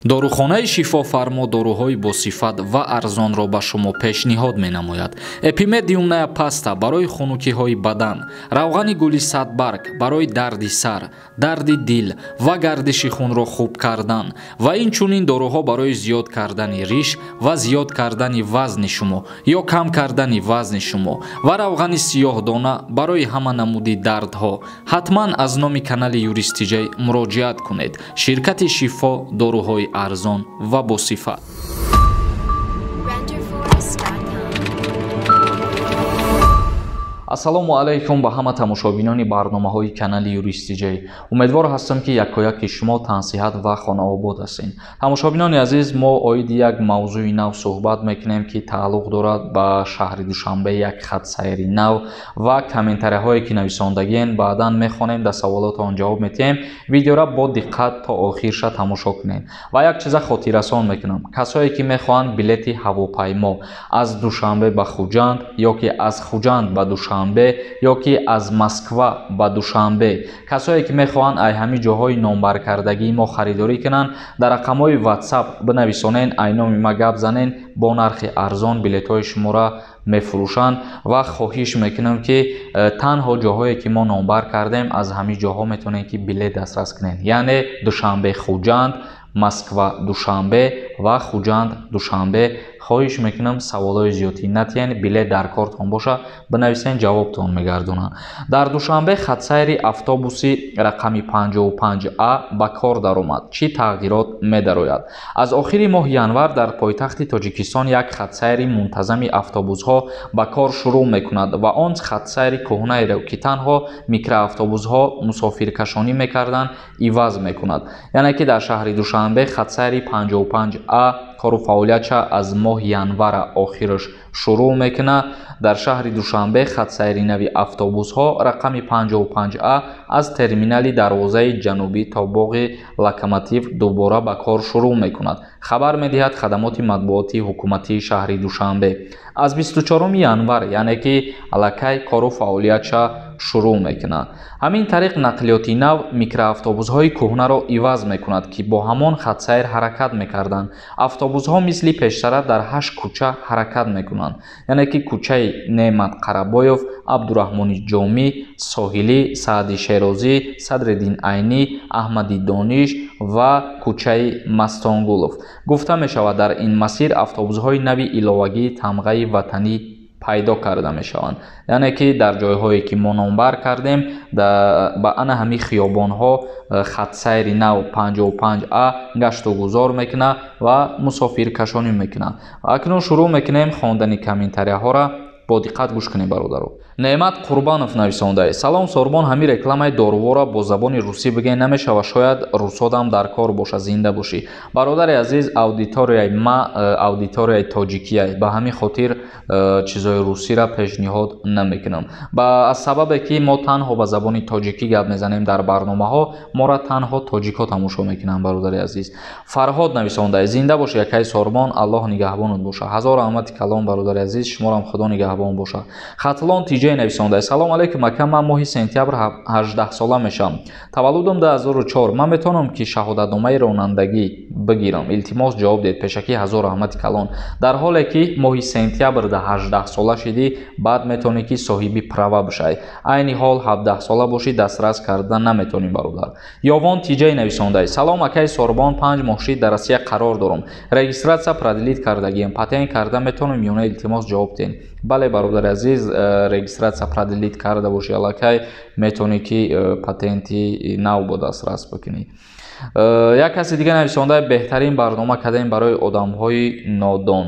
дорухонаи шифофармо доруҳои босифат ва арзонро ба шумо пешниҳод менамояд. Эпимедиумная паста барои хунукиҳои бадан, равғани гули садбарг барои дарди сар, дарди дил ва гардиши хунро хуб кардан ва инчунин доруҳо барои зиёд кардани риш ва зиёд кардани вазни шумо ё кам кардани вазни шумо ва равғани сиёҳдона барои ҳама намуди дардҳо. ҳатман аз номи канали юристиҷей муроҷиат кунед. Ширкати шифо доруҳои арзон ва босифат. ассалому алайкум ба ҳама тамошобинони барномаҳои канали юристиҷей. Умедвор ҳастам ки якояки шумо тансиҳат ва хонаобод ҳастед. Тамошобинони азиз, мо оиди як мавзӯи нав суҳбат мекунем ки тааллуқ дорад ба шаҳри Душанбе, як хатсайри нав ва комментарияҳое ки нависондагиен баъдан мехонем, дар саволотон ҷавоб медиҳем. Видеоро бо диққат то охирша тамошо кунед. Ва як чиза хотиррасон мекунам. Касое ки мехоҳанд билети ҳавопаймо аз Душанбе ба Хуҷанд ё ки аз Хуҷанд ба Душанбе ё ки аз Москва ба Душанбе, касое ки мехоҳанд ай ҳами ҷоҳои номбаркардагии мо харидорӣ кунанд, дар рақамҳои WhatsApp бинависонен, айноми ма гап занен, бо нархи арзон билетҳои шуморо мефурӯшанд ва хоҳиш мекунам ки танҳо ҷоҳое ки мо номбар кардем, аз ҳамин ҷоҳо метавонед ки билет дастрас кунед. Яъне Душанбе Хуҷанд, Москва Душанбе ва Хуҷанд Душанбе. хоҳиш мекунам саволои зиёдӣ натиҳен, билет дар кортон боша, бинависен, ҷавобтон мегардонанд. Дар Душанбе хатсайри автобуси рақами 55А ба кор даромад. Чӣ тағйирот медарояд? Аз охири моҳи январ дар пойтахти Тоҷикистон як хатсайри мунтазами автобусҳо ба кор шурӯъ мекунад ва он хатсайри кӯҳнаеро ки танҳо микроавтобусҳо мусофиркашонӣ мекарданд, иваз мекунад. Яъне ки дар шаҳри Душанбе хатсайри 55А кору фаъолиятша аз моҳи январа охираш шурӯъ мекунад. Дар шаҳри Душанбе хатсайри нави автобусҳо рақами 55А аз терминали дарвозаи ҷанубӣ то боғи Локомотив дубора ба кор шурӯъ мекунад. Хабар медиҳад хадамоти матбуотии ҳукуматии шаҳри Душанбе. Аз 24 январ, яъне ки аллакай кору фаъолиятша шурӯъ мекунад. ҳамин тариқ нақлиёти нав микроавтобусҳои кӯҳнаро иваз мекунад ки бо ҳамон хатсайр ҳаракат мекарданд. Автобусҳо мисли пештара дар 8 кӯча ҳаракат мекунанд. яъне ки кӯчаи Неъмат Қарабоев, Абдураҳмони Ҷомӣ, Соҳилӣ, Саади Шерозӣ, Садреддин Айнӣ, Аҳмади Дониш ва кӯчаи Мастонгулов. гуфта мешавад дар ин масир автобусҳои нави иловагии Тамғаи ватанӣ пайдо карда мешаванд. яъне ки дар ҷойҳое ки мо номбар кардем, ба ана ҳами хиёбонҳо хатсайри нав 55А гаштугузор мекунад ва мусофиркашонӣ мекунад. акнун шурӯъ мекунем хондани комментарияҳоро. бо диққат гӯш кунед бародаро. Неъмат Қурбанов нависондааст. Салом Сорбон, ҳамин рекламаи доруворо бо забони русӣ бигӯед намешава, шояд русодам дар кор боша, зинда бошӣ. Бародари азиз, аудиторияи ма аудиторияи тоҷикия, ба ҳамин хотир чизои русиро пешниҳод намекунам. аз сабабе ки мо танҳо ба забони тоҷикӣ гап мезанем дар барномаҳо, моро танҳо тоҷикҳо тамошо мекунанд. бародари азиз, Фарҳод нависондааст. Зинда бош якай Сорбон, Аллоҳ нигаҳбонат боша. ҳазор раҳмати калон бародари азиз, шуморам худо нигаҳбон боша. Хатлон Тиҷей нависондааст. Салом алейкум ака, ман моҳи сентябр 18 сола мешам. Таваллудам 2004. Ман метавонам ки шаҳодатномаи ронандагӣ бигирам? Илтимос ҷавоб дед. пешакӣ ҳазор раҳмати калон. дар ҳоле ки моҳи сентябр 18 сола шидӣ, баъд метавонӣ ки соҳиби права бишай. айни ҳол 17 сола бошӣ, дастрас карда наметавонӣ бародар. Ёвон Тиҷей нависондааст. Салом акай Сорбон, 5 моҳши дар Россия қарор дорам. Регистратсия продлит кардагиам. Патент карда метавонам ё не? Илтимос ҷавоб дед. бале бародари азиз, регистратсия продлит карда бошӣ, аллакай метавонӣ ки патенти нав бо дастрас бикунӣ. як каси дига нависондааст. беҳтарин барнома кардем барои одамҳои нодон.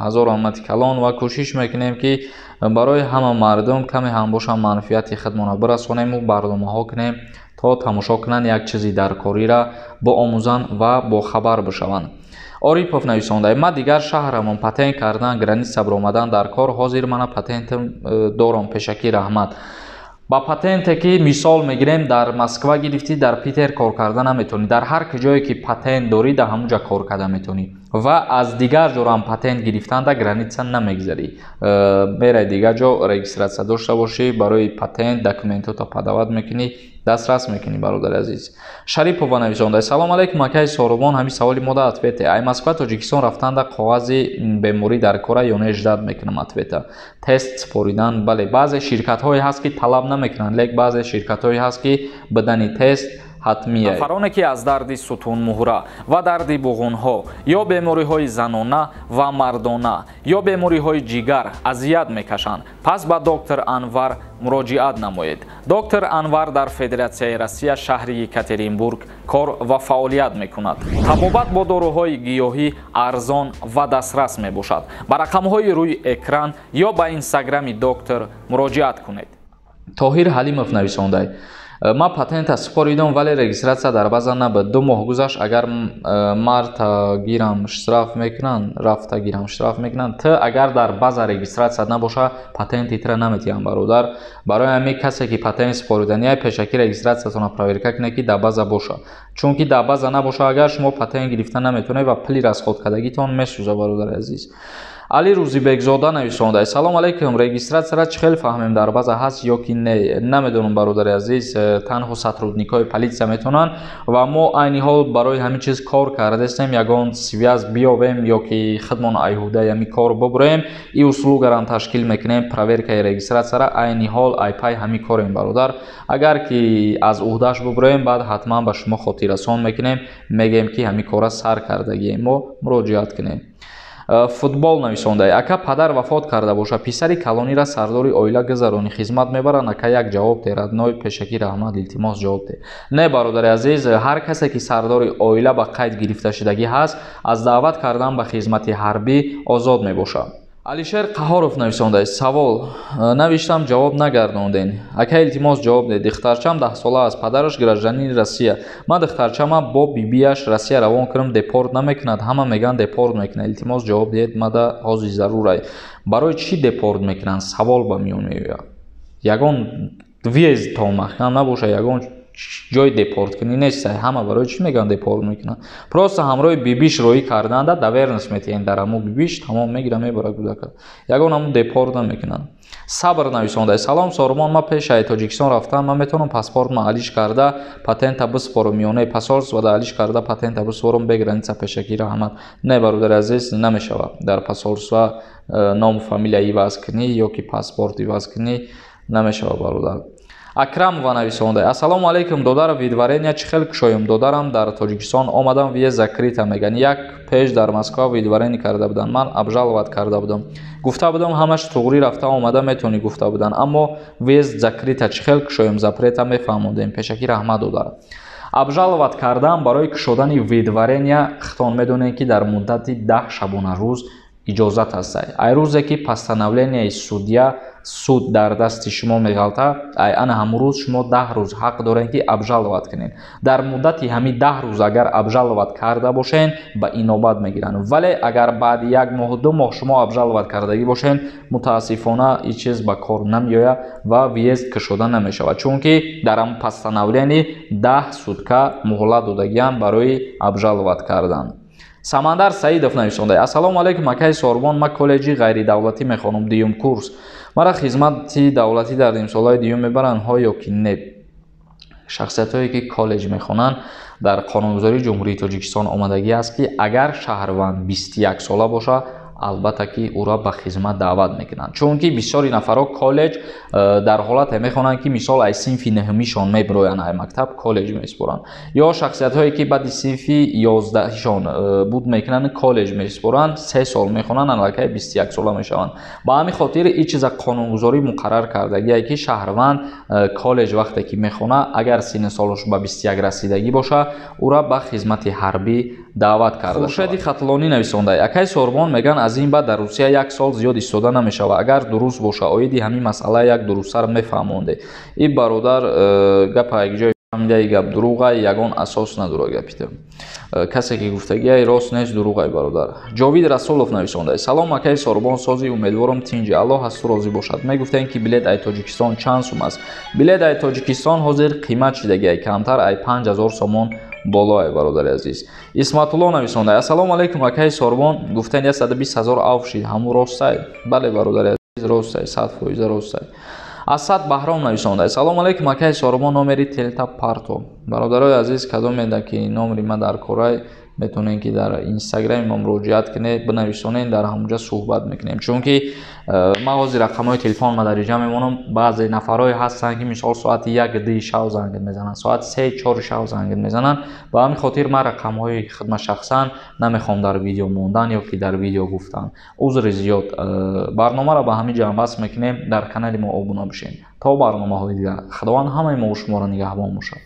ҳазор раҳмати калон ва кӯшиш мекунем ки барои ҳама мардум каме ҳам боша манфиати худмона бирасонем ва барномаҳо кунем то тамошо кунанд, як чизи даркориро боомӯзанд ва бохабар бишаванд. Орипов нависондааст. ман дигар шаҳрамон, патент кардан, граница биромадан дар кор. ҳозир мана патентам дорам. пешакӣ раҳмат. ба патенте ки мисол мегирем, дар Москва гирифтӣ, дар Питер кор карда наметавонӣ. дар ҳар ҷое ки патент дорӣ, дар ҳамон ҷо кор карда метавонӣ. ва аз дигар ҷорам патент гирифтанда граница намегзарӣ. мерай дигар ҷо регистратсия дошта бошӣ, барои патент документота падават мекунӣ, дастрас мекунӣ, бародари азиз. Шарипова нависонда: салом алейкум акаи Соробон, ҳамин саволи мода ответе. Ай Москва Тоҷикистон рафтанда қоғази беморӣ дар кора ё не ждат мекунам ответа. Тест споридан, бале баъзе ширкатҳое ҳаст ки талаб намекунанд, лек баъзе ширкатҳое ҳаст ки бидани тест ҳатмия. Нафароне ки аз дарди сутунмуҳра ва дарди буғунҳо ё бемориҳои занона ва мардона ё бемориҳои ҷигар азият мекашанд, пас ба доктор Анвар муроҷиат намоед. Доктор Анвар дар Федератсияи Россия шаҳри Екатеринбург кор ва фаъолият мекунад. Табобат бо доруҳои гиёҳӣ арзон ва дастрас мебошад. Ба рақамҳои рӯи экран ё ба инстаграми доктор муроҷиат кунед. Тоҳир Ҳалимов нависондай: ма патента споридам, вале регистратсия дар база наба. 2 моҳ гузашт, агар марта гирам штраф мекунанд, рафта гирам штраф мекунанд. Т агар дар база регистратсия набоша, патенти тира наметиҳам, бародар. Барои ҳамин касе ки патент спориданиай пешакӣ регистратсиятона проверка кунед ки дар база боша. Чунки дар база набоша, агар шумо патент гирифта наметавонед ва пули расходкардагитон месӯзад, бародари азиз. Али Рӯзибекзода нависонда: салом алейкум, регистратсияра чӣ хел фаҳмем, дар база ҳаст ё ки не? Намедонам, бародари азиз, танҳо сотрудникои политсия метавонанд ва мо айни ҳол барои ҳамин чиз кор кардастем, ягон связ биёбем ё ки хидмон айҳудаи ҳамин кор бубурем, и услугарам ташкил мекунем, проверкаи регистратсияра айни ҳол айпай ҳамин корем, бародар. Агар ки аз уҳдаш бубурем, баъд ҳатман ба шумо хотиррасон мекунем, мегем ки ҳамин кора сар кардагием, мо муроҷиат кунем. Футбол нависондай: ака падар вафот карда боша, писари калонира сардори оила гузарони хизмат мебаранд, ака як ҷавоб де, радной пешакӣ раҳмат, илтимос ҷавоб де. Не, бародари азиз, ҳар касе ки сардори оила ба қайд гирифташудагӣ ҳаст, аз даъват кардан ба хизмати ҳарбӣ озод мебошад. Алишер Қаҳоров нависонда: савол навиштам, ҷавоб нагардонден. Ака илтимос ҷавоб дед. Духтарчам 10 сола аст, падараш гражданини Россия. Ман духтарчама бо бибияш Россия равон кардам, депорт намекунад, ҳама меган депорт мекунад. Илтимос ҷавоб дед, мада ҳозир зарурай. Барои чӣ депорт мекунанд? Савол ба миён меояд. Ягон виез то махкам набоша, ягон ҷой депорт кунӣ нест. Ҳама барои чӣ меган депорт мекунанд? Просто ҳамроҳи бибиш роӣ карданда давернес метиҳен дар ҳамон бибиш, тамом мегира мебара кӯдака. Ягон ҳамон депорт намекунанд. Сабр нависонда: салом Соромон, ма пешаи Тоҷикистон рафтам, ман метавонам паспортма алиш карда патента бисупорам миёнаи посольствода алиш карда патента бисупорам бе граница пешакӣ раҳмат? Не, бародари азиз, намешавад. Дар посольства ному фамилия иваз кунӣ ё ки паспорт иваз кунӣ намешавад, бародар. Акрамова нависонда: ассалому алейкум, додара видварения чӣ хел кушоям? Додарам дар Тоҷикистон омадам, вие закрита меган. Як пеш дар Москва видварени карда буданд, ман обжаловат карда будам. Гуфта будам ҳамаш туғри рафта омада метавонӣ, гуфта буданд, аммо вие закрита чӣ хел кушоям? Запрета мефаҳмондем. Пешакӣ раҳмат додара. Обжаловат кардам барои кушодани видварения хитон медонем ки дар муддати 10 шабона рӯз иҷозат ҳастад. Ай рӯзе ки постановлениyaи судя суд дар дасти шумо меғалта, ай ана ҳамон рӯз шумо 10 рӯз ҳақ доред ки обжаловат кунед. Дар муддати ҳамин 10 рӯз агар обжаловат карда бошен, ба инобат мегиранд. Вале агар баъди 1 моҳ 2 моҳ шумо обжаловат кардагӣ бошен, мутаассифона ин чиз ба кор намеояд ва въезд кушода намешавад, чунки дар ҳамон постановление 10 сутка муҳлат додагианд барои обжаловат кардан. Самандар Саидов нависонда: ассалому алейкум, акаи Соробон, ма коллеҷи ғайридавлатӣ мехонам, дуюм курс. Мара хизмати давлатӣ дар нимсолаи дуюм мебаранд ҳо ё ки не? Шахсиятҳое ки коллеҷ мехонанд, дар қонунгузории Ҷумҳурии Тоҷикистон омадагӣ аст ки агар шаҳрванд 21 сола боша, албатта ки ӯро ба хизмат даъват мекунанд. Чунки бисёри нафарҳо коллеҷ дар ҳолате мехонанд ки мисол ай синфи 9-мишон мебироянд ай мактаб, коллеҷ месупоранд. Ё шахсиятҳое ки баъди синфи 11-ишон буд мекунанд, коллеҷ месупоранд, 3 сол мехонанд, аллакай 21 сола мешаванд. Ба ҳамин хотир ин чиза қонунгузорӣ муқаррар кардагиае ки шаҳрванд коллеҷ вақте ки мехона, агар синни солаш ба 21 расидагӣ боша, ӯро ба хизмати ҳарбӣ даъват карда. Хуршеди Хатлонӣ нависонда: акаи Соробон, меган аз ин баъд дар Русия 1 сол зиёд истода намешавад. Агар дуруст боша, оиди ҳамин масъала як дурусттар мефаҳмонде. И бародар гапа як ҷои фаҳмидаи гап дурӯғай, ягон асос надорад гапита. Касе ки гуфтагиай рост нест, дурӯғай, бародар. Ҷовид Расулов нависонда: салом акаи Соробон, сози умедворам тинҷи, Аллоҳ аз ту розӣ бошад. Мегуфтем ки билет ай Тоҷикистон чанд сум аст? Билет ай Тоҷикистон ҳозир қимат шидагиай, камтар ай 5000 сомон болоай, бародари азиз. Исматулло нависонда: ассалому алейкум, акаи Соробон, гуфтен 120 000 авф шид, ҳамун ростай? Бале, бародари азиз, ростай, 100% ростай. Асад Баҳром нависонда: салому алайкум акай Соромо, номери Телта Парто. Бародарои азиз, кадомеда ки номери ма дар корай метонен ки дар инстаграми ма муроҷиат кунед, бинависонед, дар ҳамонҷа суҳбат мекунем. Чунки ма ҳозир рақамҳои телефон ма дар иҷа мемонам. Баъзе нафарҳое ҳастанд ки мисол соати 1-2 шав зангид мезананд, соати 3-4 шав зангид мезананд. Ба ҳамин хотир ман рақамҳои худма шахсан намехоҳам дар видео мондан ё ки дар видео гуфтан. Узри зиёд. Барномаро ба ҳамин ҷамъ васл мекунем. Дар канали мо обуна бишед. То барномаҳои дигар. Худованд ҳамаи мо шуморо нигаҳбон бошад.